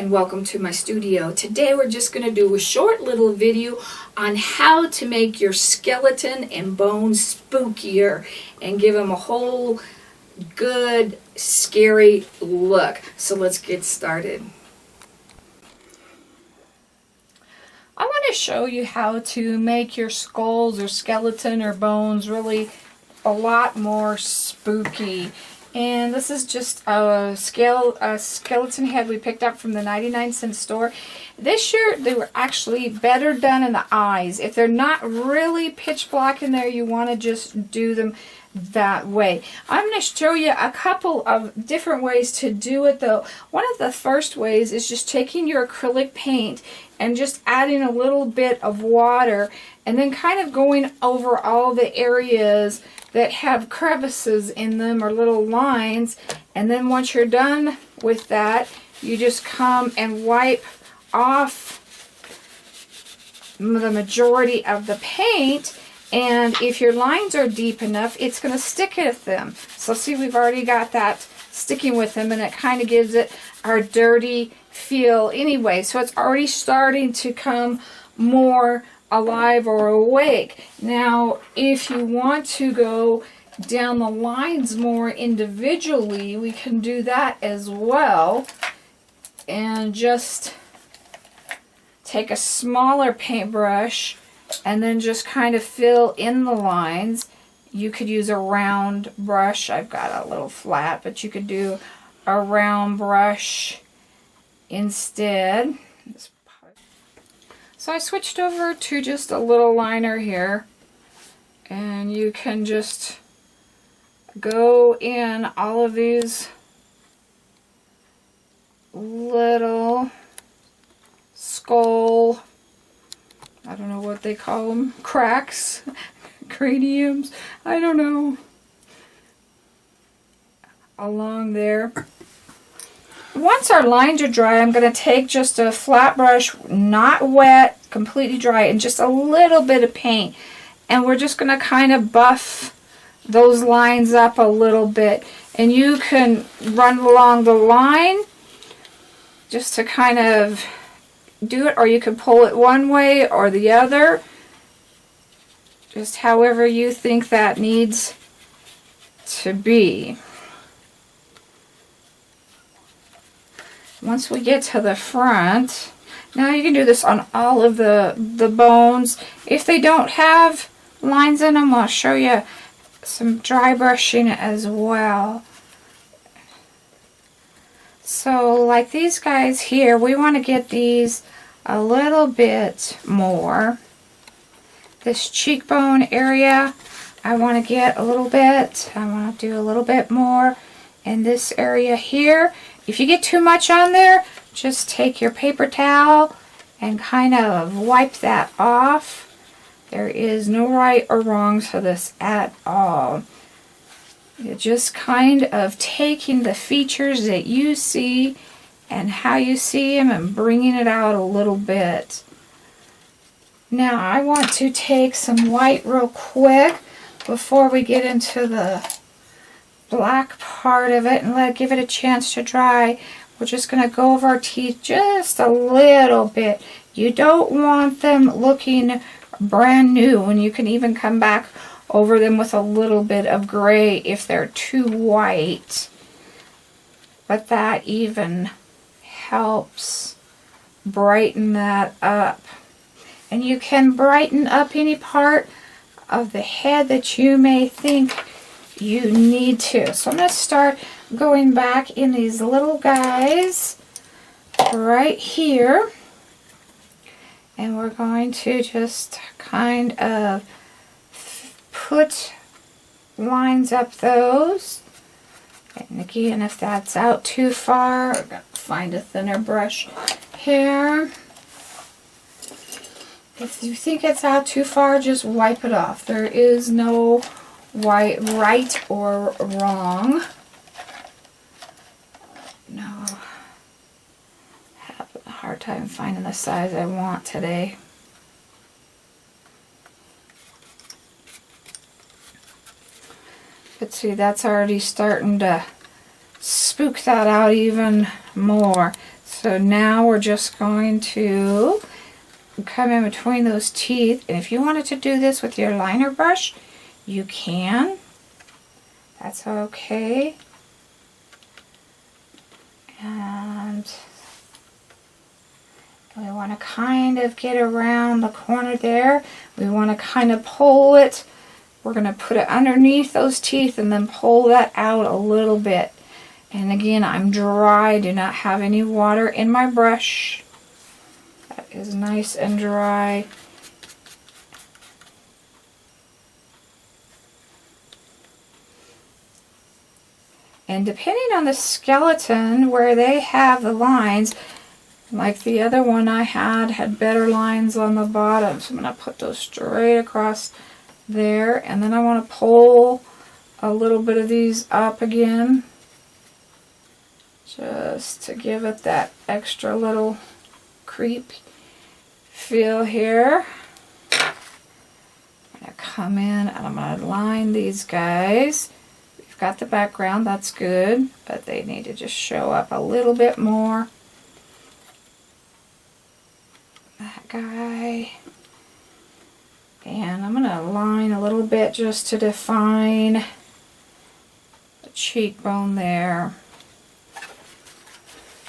and welcome to my studio. Today we're just going to do a short little video on how to make your skeleton and bones spookier and give them a whole good scary look. So let's get started. I want to show you how to make your skulls or skeleton or bones really a lot more spooky. And this is just a skeleton head we picked up from the 99-cent store. This year they were actually better done in the eyes. If they're not really pitch black in there, you want to just do them that way. I'm going to show you a couple of different ways to do it though. One of the first ways is just taking your acrylic paint and just adding a little bit of water and then kind of going over all the areas that have crevices in them or little lines, and then once you're done with that, you just come and wipe off the majority of the paint, and if your lines are deep enough, it's going to stick with them. So see, we've already got that sticking with them, and it kind of gives it our dirty feel anyway, so it's already starting to come more alive or awake. Now if you want to go down the lines more individually, we can do that as well, and just take a smaller paintbrush and then just kind of fill in the lines. You could use a round brush. I've got a little flat, but you could do a round brush instead. So I switched over to just a little liner here, and you can just go in all of these little skull, I don't know what they call them, cracks, craniums, I don't know, along there. Once our lines are dry, I'm going to take just a flat brush, not wet, completely dry, and just a little bit of paint. And we're just going to kind of buff those lines up a little bit. And you can run along the line just to kind of do it, or you can pull it one way or the other. Just however you think that needs to be. Once we get to the front, now you can do this on all of the bones. If they don't have lines in them, I'll show you some dry brushing as well. So like these guys here, we want to get these a little bit more. This cheekbone area, I want to get a little bit. I want to do a little bit more in this area here. If you get too much on there, just take your paper towel and kind of wipe that off. There is no right or wrong to this at all. You're just kind of taking the features that you see and how you see them and bringing it out a little bit. Now I want to take some white real quick before we get into the black part of it and give it a chance to dry. We're just going to go over our teeth just a little bit. You don't want them looking brand new, and you can even come back over them with a little bit of gray if they're too white. But that even helps brighten that up. And you can brighten up any part of the head that you may think you need to. So I'm going to start going back in these little guys right here, and we're going to just kind of put lines up those. And again, if that's out too far, I'm going to find a thinner brush here. If you think it's out too far, just wipe it off. There is no right or wrong. No, I have a hard time finding the size I want today. But see, that's already starting to spook that out even more. So now we're just going to come in between those teeth. And if you wanted to do this with your liner brush, you can. That's okay. And we want to kind of get around the corner there. We want to kind of pull it. We're going to put it underneath those teeth and then pull that out a little bit. And again, I'm dry. I do not have any water in my brush. That is nice and dry. And depending on the skeleton where they have the lines, like the other one I had better lines on the bottom. So I'm going to put those straight across there. And then I want to pull a little bit of these up again, just to give it that extra little creep feel here. I'm going to come in and I'm going to line these guys. We've got the background, that's good, but they need to just show up a little bit more. That guy. And I'm going to line a little bit just to define the cheekbone there.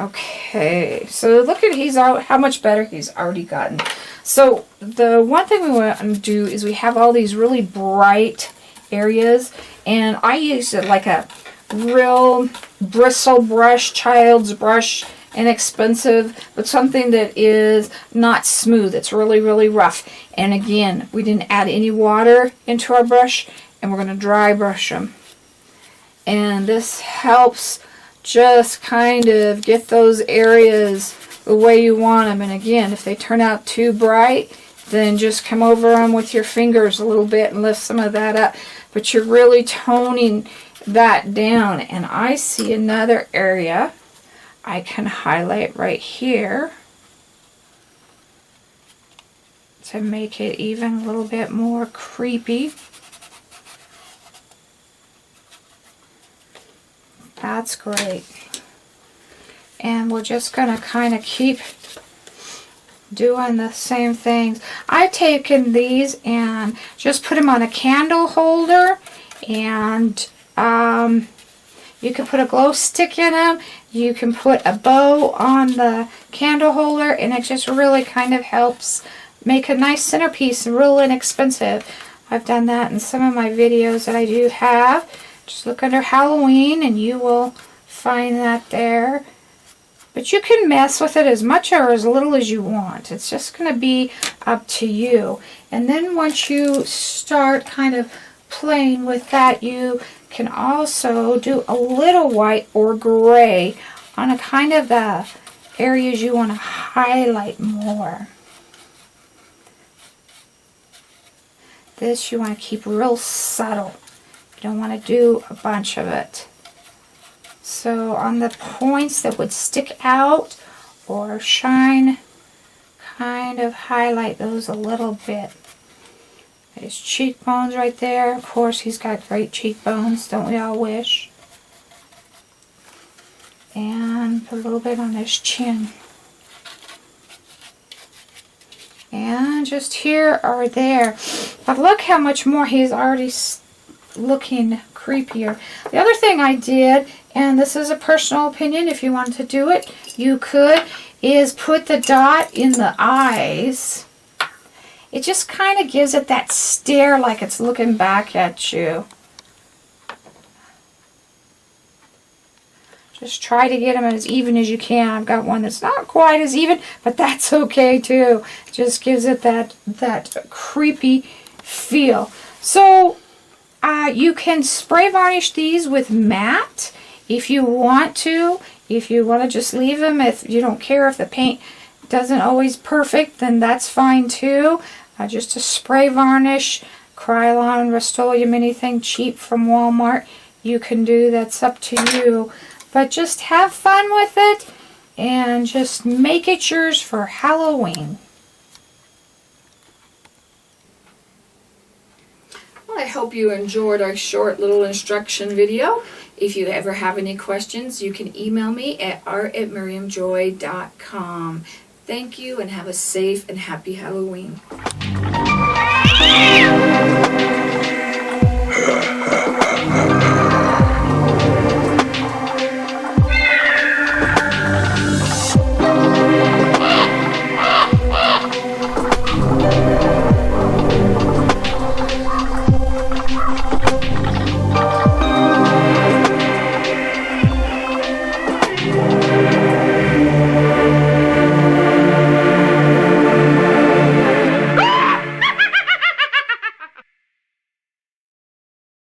Okay, so look at how much better he's already gotten. So the one thing we want to do is we have all these really bright areas, and I use it like a real bristle brush, child's brush, inexpensive, but something that is not smooth. It's really, really rough. And again, we didn't add any water into our brush, and we're going to dry brush them. And this helps just kind of get those areas the way you want them. And again, if they turn out too bright, then just come over them with your fingers a little bit and lift some of that up. But you're really toning that down. And I see another area I can highlight right here to make it even a little bit more creepy. That's great. And we're just going to kind of keep doing the same things. I've taken these and just put them on a candle holder, and you can put a glow stick in them. You can put a bow on the candle holder, and it just really kind of helps make a nice centerpiece, real inexpensive. I've done that in some of my videos that I do have. Just look under Halloween and you will find that there. But you can mess with it as much or as little as you want. It's just going to be up to you. And then once you start kind of playing with that, you can also do a little white or gray on a kind of the areas you want to highlight more. This you want to keep real subtle. You don't want to do a bunch of it. So on the points that would stick out or shine, kind of highlight those a little bit. His cheekbones right there. Of course, he's got great cheekbones, don't we all wish? And put a little bit on his chin. And just here or there. But look how much more he's already looking creepier. The other thing I did, and this is a personal opinion, if you want to do it, you could, is put the dot in the eyes. It just kind of gives it that stare like it's looking back at you. Just try to get them as even as you can. I've got one that's not quite as even, but that's okay too. Just gives it that creepy feel. So you can spray varnish these with matte if you want to. If you want to just leave them, if you don't care if the paint doesn't always perfect, then that's fine too. Just a spray varnish, Krylon, Rust-Oleum, anything cheap from Walmart, you can do. That's up to you. But just have fun with it and just make it yours for Halloween. Well, I hope hope you enjoyed our short little instruction video. If you ever have any questions, you can email me at art@miriamjoy.com. Thank you, and have a safe and happy Halloween.